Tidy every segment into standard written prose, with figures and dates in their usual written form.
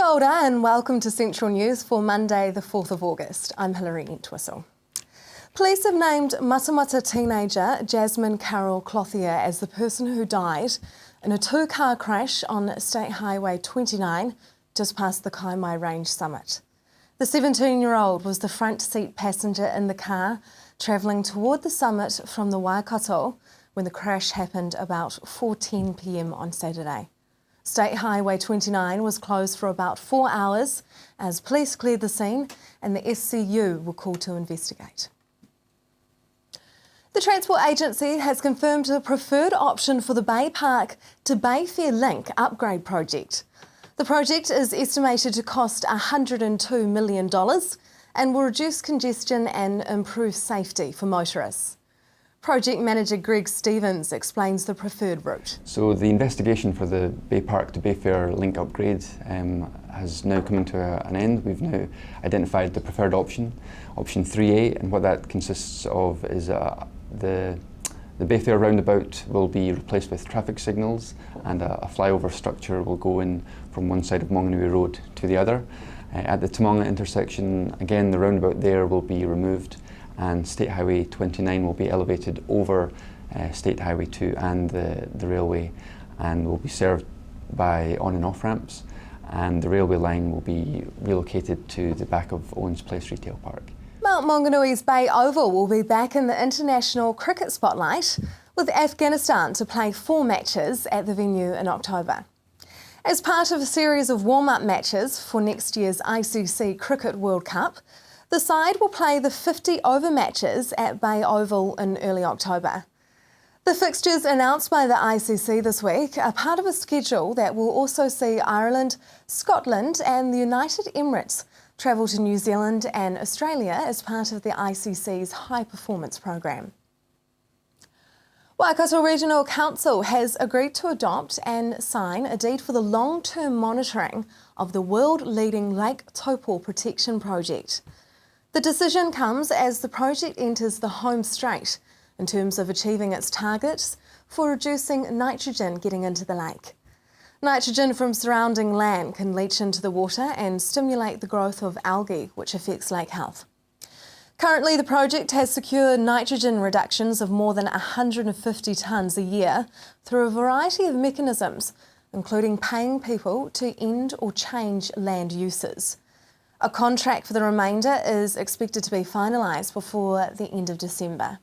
Kia ora and welcome to Central News for Monday the 4th of August. I'm Hilary Entwistle. Police have named Matamata teenager Jasmine Carol Clothier as the person who died in a two-car crash on State Highway 29 just past the Kaimai Range summit. The 17-year-old was the front seat passenger in the car travelling toward the summit from the Waikato when the crash happened about 4:10 p.m. on Saturday. State Highway 29 was closed for about 4 hours as police cleared the scene and the SCU were called to investigate. The Transport Agency has confirmed the preferred option for the Bay Park to Bayfair Link upgrade project. The project is estimated to cost $102 million and will reduce congestion and improve safety for motorists. Project manager Greg Stevens explains the preferred route. So the investigation for the Bay Park to Bayfair link upgrade has now come to an end. We've now identified the preferred option, option 3A, and what that consists of is the Bayfair roundabout will be replaced with traffic signals and a flyover structure will go in from one side of Maunganui Road to the other. At the Tamonga intersection, again, the roundabout there will be removed and State Highway 29 will be elevated over State Highway 2 and the railway and will be served by on and off ramps, and the railway line will be relocated to the back of Owens Place Retail Park. Mount Mauganui's Bay Oval will be back in the international cricket spotlight with Afghanistan to play 4 matches at the venue in October. As part of a series of warm-up matches for next year's ICC Cricket World Cup, the side will play the 50-over matches at Bay Oval in early October. The fixtures announced by the ICC this week are part of a schedule that will also see Ireland, Scotland and the United Emirates travel to New Zealand and Australia as part of the ICC's High Performance Programme. Waikato Regional Council has agreed to adopt and sign a deed for the long-term monitoring of the world-leading Lake Taupo Protection Project. The decision comes as the project enters the home straight in terms of achieving its targets for reducing nitrogen getting into the lake. Nitrogen from surrounding land can leach into the water and stimulate the growth of algae, which affects lake health. Currently, the project has secured nitrogen reductions of more than 150 tonnes a year through a variety of mechanisms, including paying people to end or change land uses. A contract for the remainder is expected to be finalised before the end of December.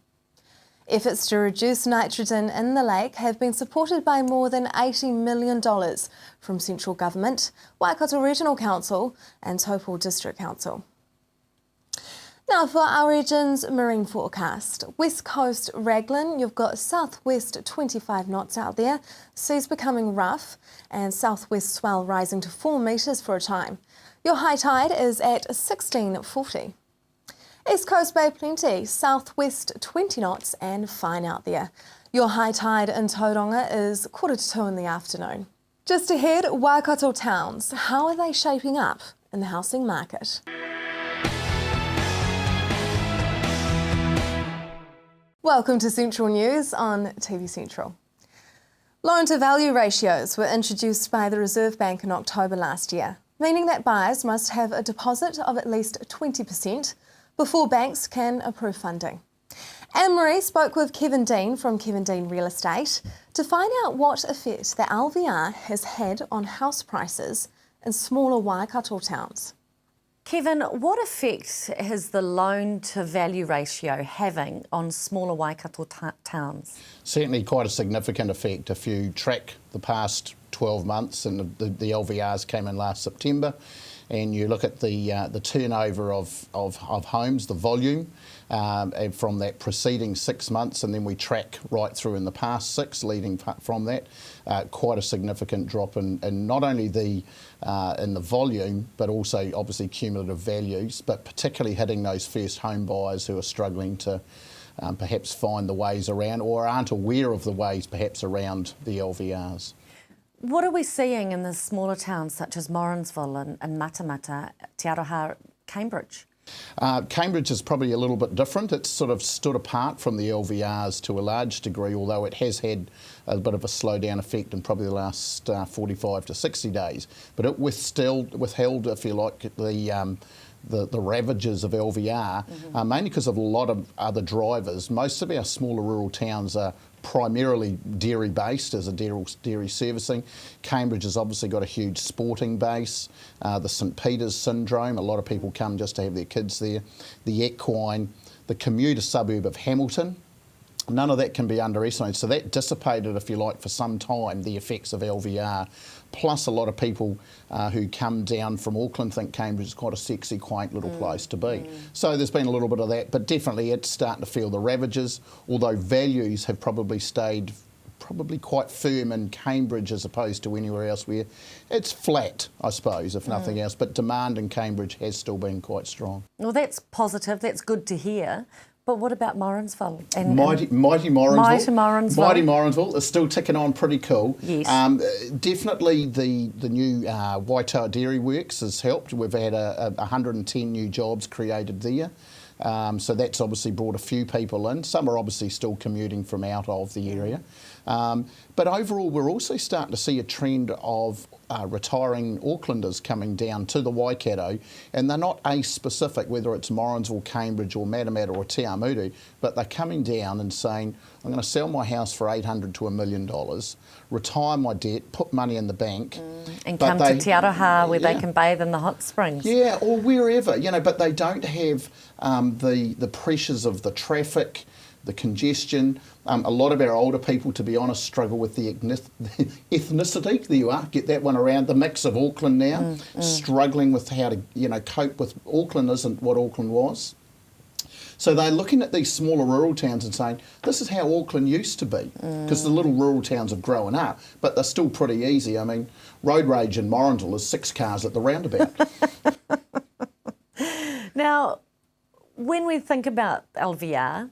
Efforts to reduce nitrogen in the lake have been supported by more than $80 million from Central Government, Waikato Regional Council and Taupo District Council. Now for our region's marine forecast. West Coast Raglan, you've got southwest 25 knots out there, seas becoming rough and southwest swell rising to 4 metres for a time. Your high tide is at 16:40. East Coast Bay Plenty, southwest 20 knots and fine out there. Your high tide in Tauranga is 1:45 in the afternoon. Just ahead, Waikato towns. How are they shaping up in the housing market? Welcome to Central News on TV Central. Loan-to-value ratios were introduced by the Reserve Bank in October last year, meaning that buyers must have a deposit of at least 20% before banks can approve funding. Anne-Marie spoke with Kevin Dean from Kevin Dean Real Estate to find out what effect the LVR has had on house prices in smaller Waikato towns. Kevin, what effect is the loan-to-value ratio having on smaller Waikato towns? Certainly quite a significant effect. If you track the past 12 months, and the LVRs came in last September, and you look at the turnover of homes, the volume, and from that preceding 6 months, and then we track right through in the past 6 leading from that, quite a significant drop in not only in the volume, but also obviously cumulative values, but particularly hitting those first home buyers who are struggling to perhaps find the ways around or aren't aware of the ways perhaps around the LVRs. What are we seeing in the smaller towns such as Morrinsville and Matamata, Te Aroha, Cambridge? Cambridge is probably a little bit different. It's sort of stood apart from the LVRs to a large degree, although it has had a bit of a slowdown effect in probably the last 45 to 60 days. But it withheld, if you like, the ravages of LVR, mainly because of a lot of other drivers. Most of our smaller rural towns are primarily dairy based as a dairy servicing. Cambridge has obviously got a huge sporting base. The St Peters syndrome, a lot of people come just to have their kids there. The equine, the commuter suburb of Hamilton. None of that can be underestimated. So that dissipated, if you like, for some time, the effects of LVR. Plus a lot of people who come down from Auckland think Cambridge is quite a sexy, quaint little place to be. So there's been a little bit of that, but definitely it's starting to feel the ravages, although values have probably stayed quite firm in Cambridge as opposed to anywhere else, where it's flat, I suppose, if nothing else. But demand in Cambridge has still been quite strong. Well, that's positive. That's good to hear. But what about Morrinsville? Mighty Morrinsville. Mighty Morrinsville is still ticking on pretty cool. Yes. Definitely the new Waitoa Dairy Works has helped. We've had 110 new jobs created there. So that's obviously brought a few people in. Some are obviously still commuting from out of the area. But overall, we're also starting to see a trend of retiring Aucklanders coming down to the Waikato, and they're not ace-specific, whether it's Morrinsville, Cambridge or Matamata or Te Awamutu, but they're coming down and saying, I'm going to sell my house for $800,000 to $1 million, retire my debt, put money in the bank. And come to Te Aroha where they can bathe in the hot springs. Yeah, or wherever, but they don't have the pressures of the traffic, the congestion. A lot of our older people, to be honest, struggle with the ethnicity. There you are, get that one around. The mix of Auckland now, struggling with how to cope with Auckland isn't what Auckland was. So they're looking at these smaller rural towns and saying, this is how Auckland used to be, because the little rural towns have grown up, but they're still pretty easy. I mean, road rage in Morrinsville is 6 cars at the roundabout. Now, when we think about LVR,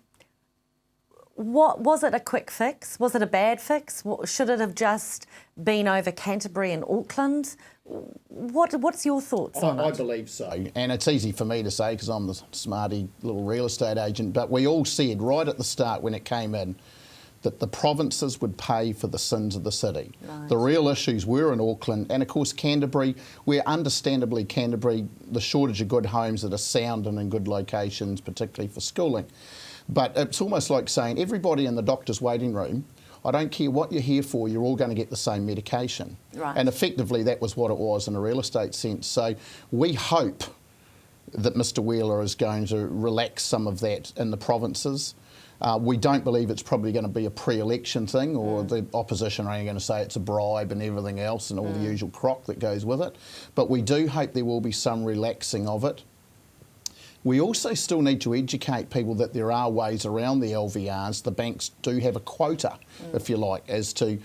what was it a quick fix? Was it a bad fix? Should it have just been over Canterbury and Auckland? What's your thoughts on it? I believe so, and it's easy for me to say because I'm the smarty little real estate agent, but we all said right at the start when it came in that the provinces would pay for the sins of the city. Right. The real issues were in Auckland, and of course Canterbury, where understandably Canterbury, the shortage of good homes that are sound and in good locations, particularly for schooling. But it's almost like saying everybody in the doctor's waiting room, I don't care what you're here for, you're all going to get the same medication. Right. And effectively that was what it was in a real estate sense. So we hope that Mr Wheeler is going to relax some of that in the provinces. We don't believe it's probably going to be a pre-election thing, or the opposition are only going to say it's a bribe and everything else and all the usual crock that goes with it. But we do hope there will be some relaxing of it. We also still need to educate people that there are ways around the LVRs. The banks do have a quota, if you like, as to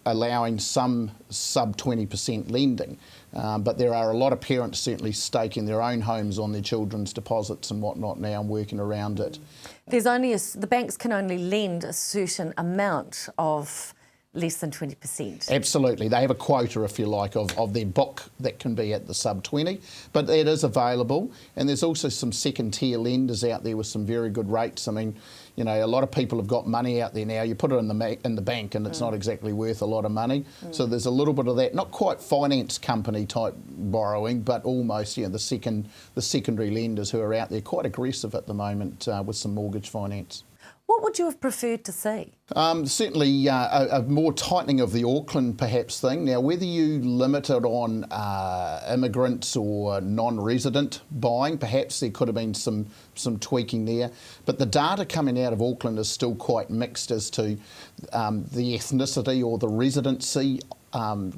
allowing some sub 20% lending. But there are a lot of parents certainly staking their own homes on their children's deposits and whatnot now and working around it. There's only the banks can only lend a certain amount of less than 20%. Absolutely. They have a quota, if you like, of their book that can be at the sub 20, but it is available. And there's also some second tier lenders out there with some very good rates. I mean, a lot of people have got money out there now. You put it in the bank and it's not exactly worth a lot of money. So there's a little bit of that, not quite finance company type borrowing, but almost, the secondary lenders who are out there quite aggressive at the moment with some mortgage finance. What would you have preferred to see? Certainly a more tightening of the Auckland perhaps thing. Now, whether you limit it on immigrants or non-resident buying, perhaps there could have been some tweaking there. But the data coming out of Auckland is still quite mixed as to the ethnicity or the residency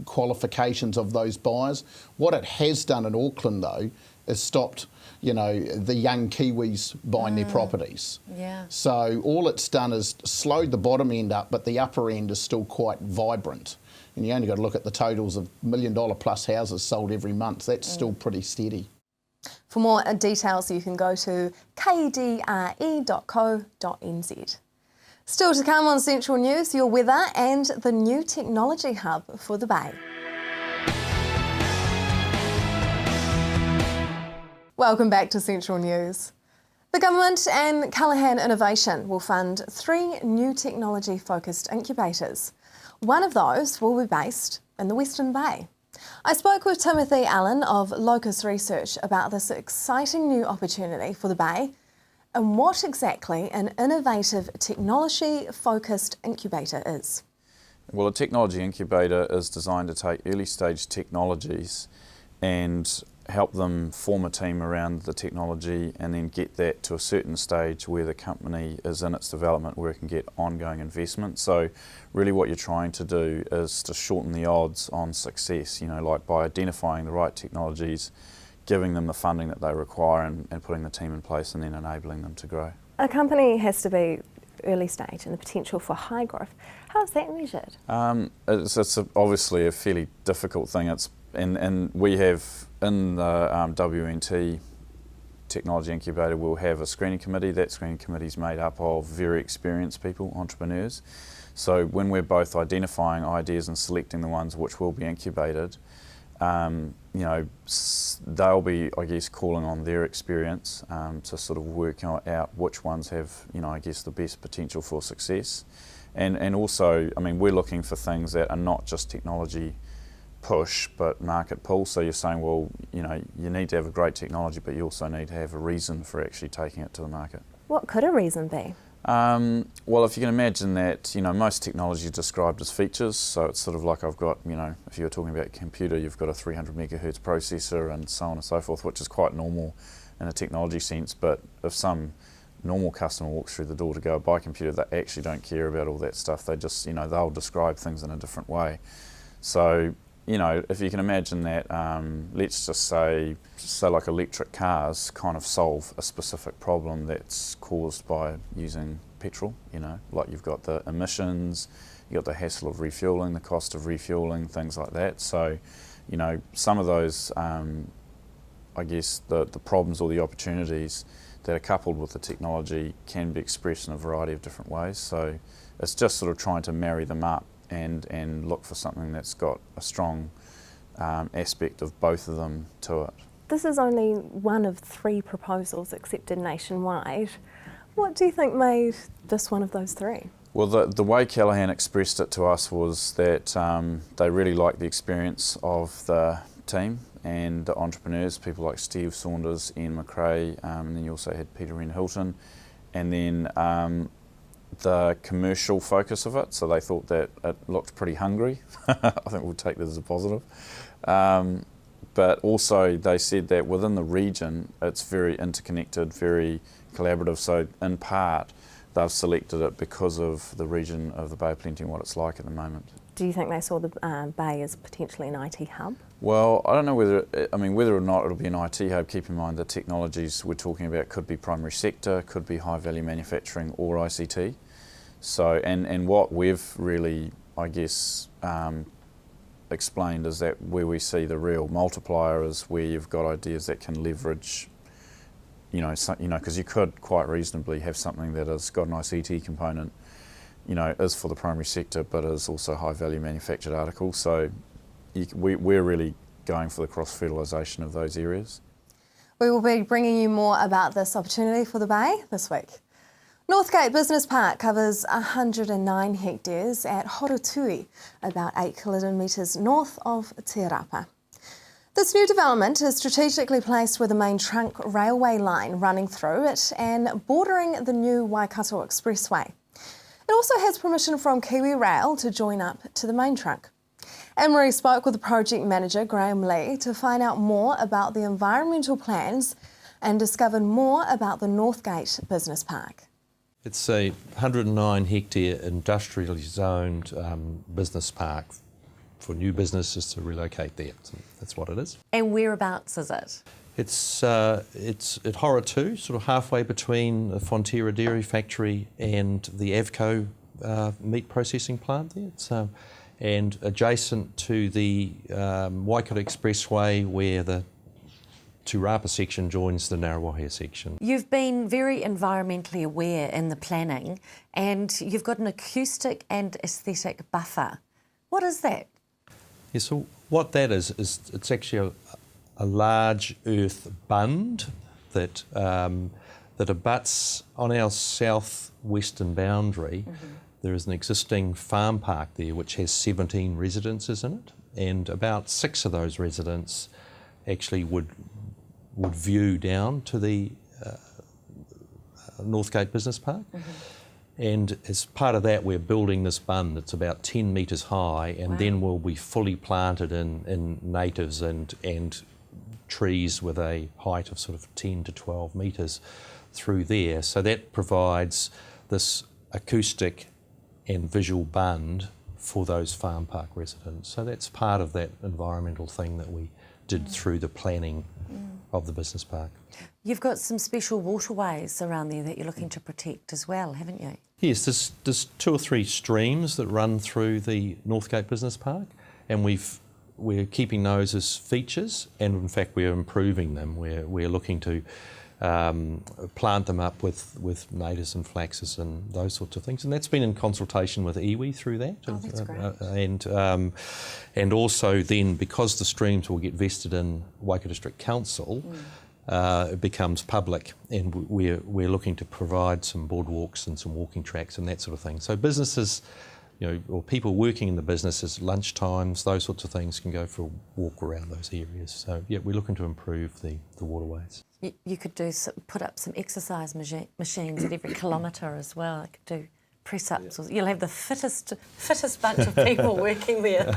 qualifications of those buyers. What it has done in Auckland, though, is stopped the young Kiwis buying their properties. Yeah. So all it's done is slowed the bottom end up, but the upper end is still quite vibrant. And you only got to look at the totals of $1 million plus houses sold every month. That's still pretty steady. For more details, you can go to kdre.co.nz. Still to come on Central News, your weather and the new technology hub for the Bay. Welcome back to Central News. The government and Callaghan Innovation will fund 3 new technology-focused incubators. One of those will be based in the Western Bay. I spoke with Timothy Allen of Locus Research about this exciting new opportunity for the Bay and what exactly an innovative technology-focused incubator is. Well, a technology incubator is designed to take early stage technologies and help them form a team around the technology and then get that to a certain stage where the company is in its development where it can get ongoing investment. So really what you're trying to do is to shorten the odds on success, like by identifying the right technologies, giving them the funding that they require and putting the team in place and then enabling them to grow. A company has to be early stage and the potential for high growth. How is that measured? It's obviously a fairly difficult thing. And we have in the WNT Technology Incubator, we'll have a screening committee. That screening committee is made up of very experienced people, entrepreneurs. So when we're both identifying ideas and selecting the ones which will be incubated, they'll be, I guess, calling on their experience to sort of work out which ones have, the best potential for success. And also, we're looking for things that are not just technology push, but market pull. So you're saying, well, you need to have a great technology, but you also need to have a reason for actually taking it to the market. What could a reason be? Well, if you can imagine that, most technology is described as features. So it's sort of like I've got, if you're talking about a computer, you've got a 300 megahertz processor and so on and so forth, which is quite normal in a technology sense. But if some normal customer walks through the door to go buy a computer, they actually don't care about all that stuff. They just, they'll describe things in a different way. So, if you can imagine that, let's just say like electric cars kind of solve a specific problem that's caused by using petrol, like you've got the emissions, you've got the hassle of refuelling, the cost of refuelling, things like that. So, some of those, the problems or the opportunities that are coupled with the technology can be expressed in a variety of different ways. So it's just sort of trying to marry them up and look for something that's got a strong aspect of both of them to it. This is only one of 3 proposals accepted nationwide. What do you think made this one of those 3? Well, the way Callaghan expressed it to us was that they really liked the experience of the team and the entrepreneurs, people like Steve Saunders, Ian McRae, and then you also had Peter Wren Hilton, and then the commercial focus of it. So they thought that it looked pretty hungry. I think we'll take that as a positive. But also they said that within the region, it's very interconnected, very collaborative. So in part, they've selected it because of the region of the Bay of Plenty and what it's like at the moment. Do you think they saw the Bay as potentially an IT hub? Well, I don't know whether or not it'll be an IT hub. Keep in mind the technologies we're talking about could be primary sector, could be high value manufacturing or ICT. So, and what we've really, explained is that where we see the real multiplier is where you've got ideas that can leverage, because you could quite reasonably have something that has got an ICT component, is for the primary sector, but is also high value manufactured articles. So we're really going for the cross-fertilisation of those areas. We will be bringing you more about this opportunity for the Bay this week. Northgate Business Park covers 109 hectares at Horotui, about 8 kilometres north of Te Rapa. This new development is strategically placed with the main trunk railway line running through it and bordering the new Waikato Expressway. It also has permission from Kiwi Rail to join up to the main trunk. Anne-Marie spoke with the project manager, Graham Lee, to find out more about the environmental plans and discovered more about the Northgate Business Park. It's a 109 hectare industrially zoned business park for new businesses to relocate there. So that's what it is. And whereabouts is it? It's at Horotui, sort of halfway between the Fonterra Dairy Factory and the Avco meat processing plant there. It's, and adjacent to the Waikato Expressway where the Te Rapa section joins the Ngaruawahia section. You've been very environmentally aware in the planning and you've got an acoustic and aesthetic buffer. What is that? Yeah, so what that is it's actually a large earth bund that that abuts on our south-western boundary. There is an existing farm park there which has 17 residences in it, and about 6 of those residents actually would view down to the Northgate Business Park. And as part of that, we're building this bund. It's about 10 metres high, and then will be fully planted in natives and trees with a height of sort of 10 to 12 metres through there. So that provides this acoustic and visual bund for those farm park residents. So that's part of that environmental thing that we did through the planning of the business park. You've got some special waterways around there that you're looking to protect as well, haven't you? Yes, there's 2 or 3 streams that run through the Northgate Business Park, and we're keeping those as features, and in fact we're improving them. We're looking to plant them up with natives and flaxes and those sorts of things, and that's been in consultation with iwi through that. Oh, that's great. And also then, because the streams will get vested in Waikato District Council, it becomes public, and we're looking to provide some boardwalks and some walking tracks and that sort of thing. So businesses, or people working in the businesses, lunchtimes, those sorts of things, can go for a walk around those areas. So yeah, we're looking to improve the waterways. You could put up some exercise machines at every kilometre as well. You could do press-ups. You'll have the fittest bunch of people working there.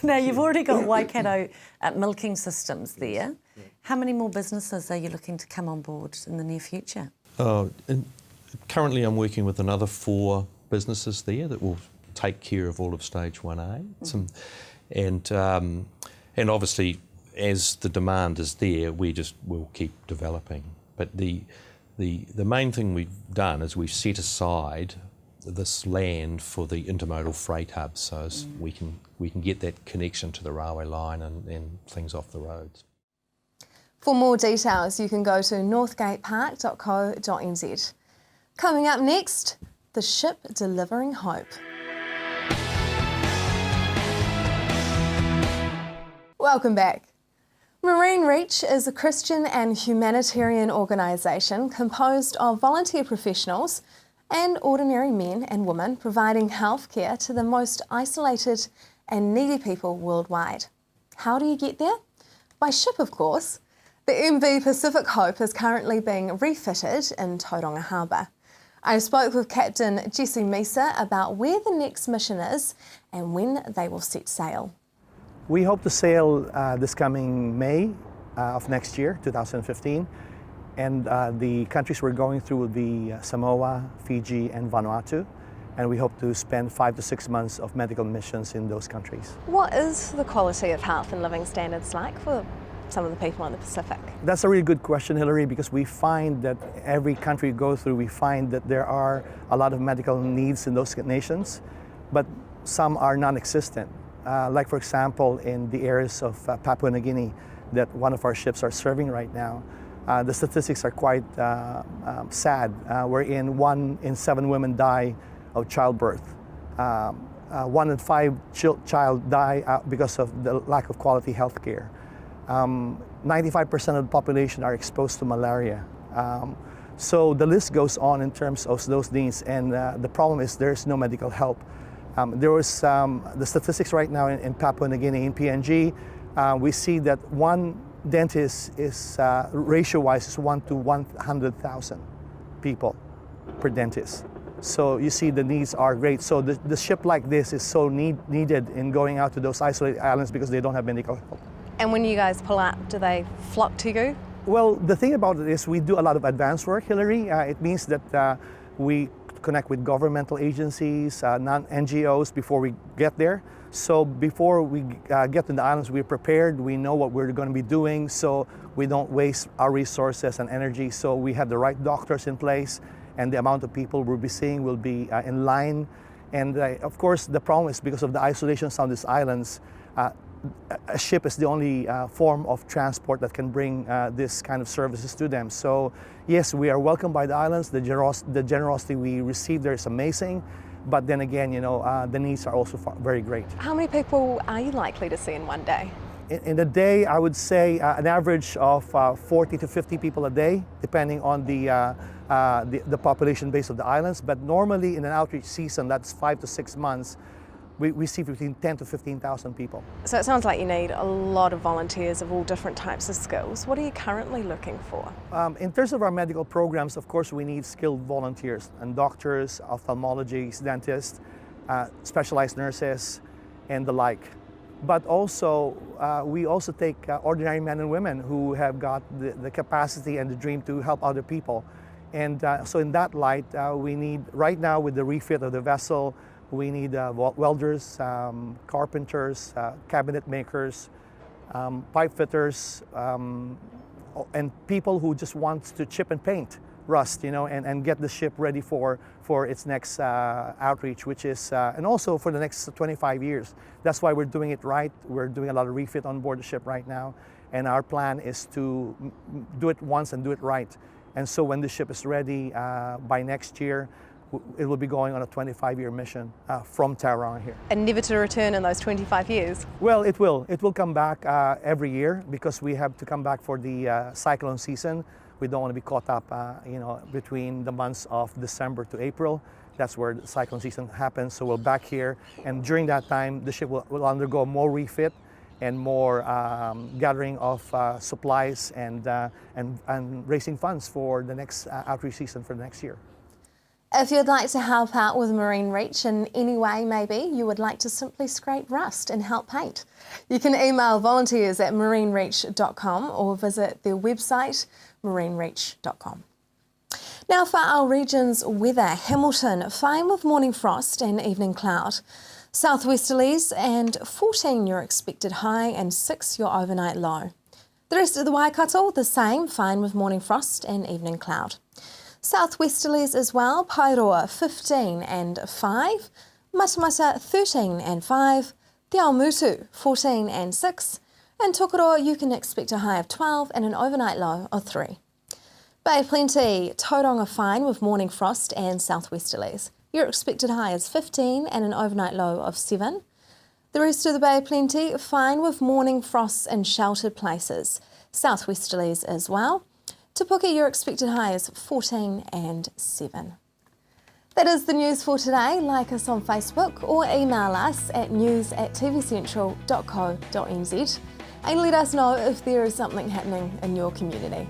Now, you've already got Waikato milking systems there. How many more businesses are you looking to come on board in the near future? Currently I'm working with another 4 businesses there that will take care of all of stage 1A. And obviously, as the demand is there, we'll keep developing. But the main thing we've done is we've set aside this land for the intermodal freight hub, so we can get that connection to the railway line and things off the roads. For more details, you can go to northgatepark.co.nz. Coming up next, the ship delivering hope. Welcome back. Marine Reach is a Christian and humanitarian organisation composed of volunteer professionals and ordinary men and women providing healthcare to the most isolated and needy people worldwide. How do you get there? By ship, of course. The MV Pacific Hope is currently being refitted in Tauranga Harbour. I spoke with Captain Jesse Misa about where the next mission is and when they will set sail. We hope to sail this coming May of next year, 2015. And the countries we're going through will be Samoa, Fiji, and Vanuatu. And we hope to spend 5 to 6 months of medical missions in those countries. What is the quality of health and living standards like for some of the people on the Pacific? That's a really good question, Hilary, because we find that every country we go through, we find that there are a lot of medical needs in those nations, but some are non-existent. Like, for example, in the areas of Papua New Guinea that one of our ships are serving right now, the statistics are quite sad, wherein 1 in 7 women die of childbirth. 1 in 5 child die because of the lack of quality health care. 95% of the population are exposed to malaria. So the list goes on in terms of those needs, and the problem is there's no medical help. There was the statistics right now in Papua New Guinea, in PNG, we see that one dentist is ratio-wise is 1 to 100,000 people per dentist. So you see the needs are great. So the ship like this is so needed in going out to those isolated islands because they don't have medical help. And when you guys pull up, do they flock to you? Well, the thing about it is we do a lot of advanced work, Hilary. It means that we connect with governmental agencies, non-NGOs before we get there. So before we get to the islands, we're prepared, we know what we're going to be doing, so we don't waste our resources and energy. So we have the right doctors in place, and the amount of people we'll be seeing will be in line. And of course, the problem is because of the isolation on these islands, a ship is the only form of transport that can bring this kind of services to them. So yes, we are welcomed by the islands. The generosity we receive there is amazing. But then again, the needs are also very great. How many people are you likely to see in one day? In a day, I would say an average of 40 to 50 people a day, depending on the population base of the islands. But normally in an outreach season, that's 5 to 6 months, we see between 10 to 15,000 people. So it sounds like you need a lot of volunteers of all different types of skills. What are you currently looking for? In terms of our medical programs, of course, we need skilled volunteers and doctors, ophthalmologists, dentists, specialized nurses, and the like. But also, we also take ordinary men and women who have got the capacity and the dream to help other people. And so in that light, we need, right now with the refit of the vessel, we need welders, carpenters, cabinet makers, pipe fitters, and people who just want to chip and paint rust, you know, and get the ship ready for its next outreach, which is, and also for the next 25 years. That's why we're doing it right. We're doing a lot of refit on board the ship right now, and our plan is to do it once and do it right. And so when the ship is ready by next year, it will be going on a 25-year mission from Tauranga here. And never to return in those 25 years? Well, it will. It will come back every year because we have to come back for the cyclone season. We don't want to be caught up, you know, between the months of December to April. That's where the cyclone season happens. So we're back here, and during that time, the ship will undergo more refit and more gathering of supplies and raising funds for the next outreach season for the next year. If you'd like to help out with Marine Reach in any way, maybe you would like to simply scrape rust and help paint, you can email volunteers@marinereach.com or visit their website, marinereach.com. Now for our region's weather, Hamilton, fine with morning frost and evening cloud. Southwesterlies and 14 your expected high and 6 your overnight low. The rest of the Waikato, the same, fine with morning frost and evening cloud. Southwesterlies as well, Pairoa 15 and 5, Matamata 13 and 5, Te Aomutu 14 and 6, and Tokoroa you can expect a high of 12 and an overnight low of 3. Bay of Plenty, Tauranga fine with morning frost and southwesterlies. Your expected high is 15 and an overnight low of 7. The rest of the Bay of Plenty, fine with morning frosts in sheltered places. Southwesterlies as well. Te Puke, your expected high is 14 and 7. That is the news for today. Like us on Facebook or email us at news@tvcentral.co.nz and let us know if there is something happening in your community.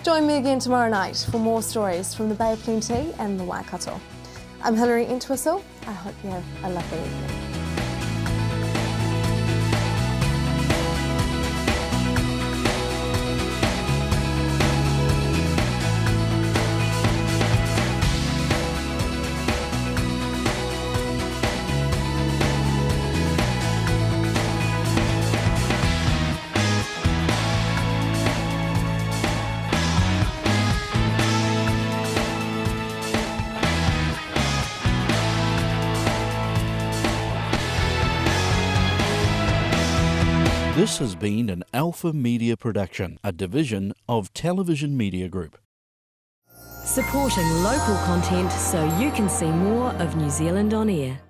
Join me again tomorrow night for more stories from the Bay of Plenty and the Waikato. I'm Hilary Entwistle. I hope you have a lovely evening. This has been an Alpha Media production, a division of Television Media Group. Supporting local content so you can see more of New Zealand on air.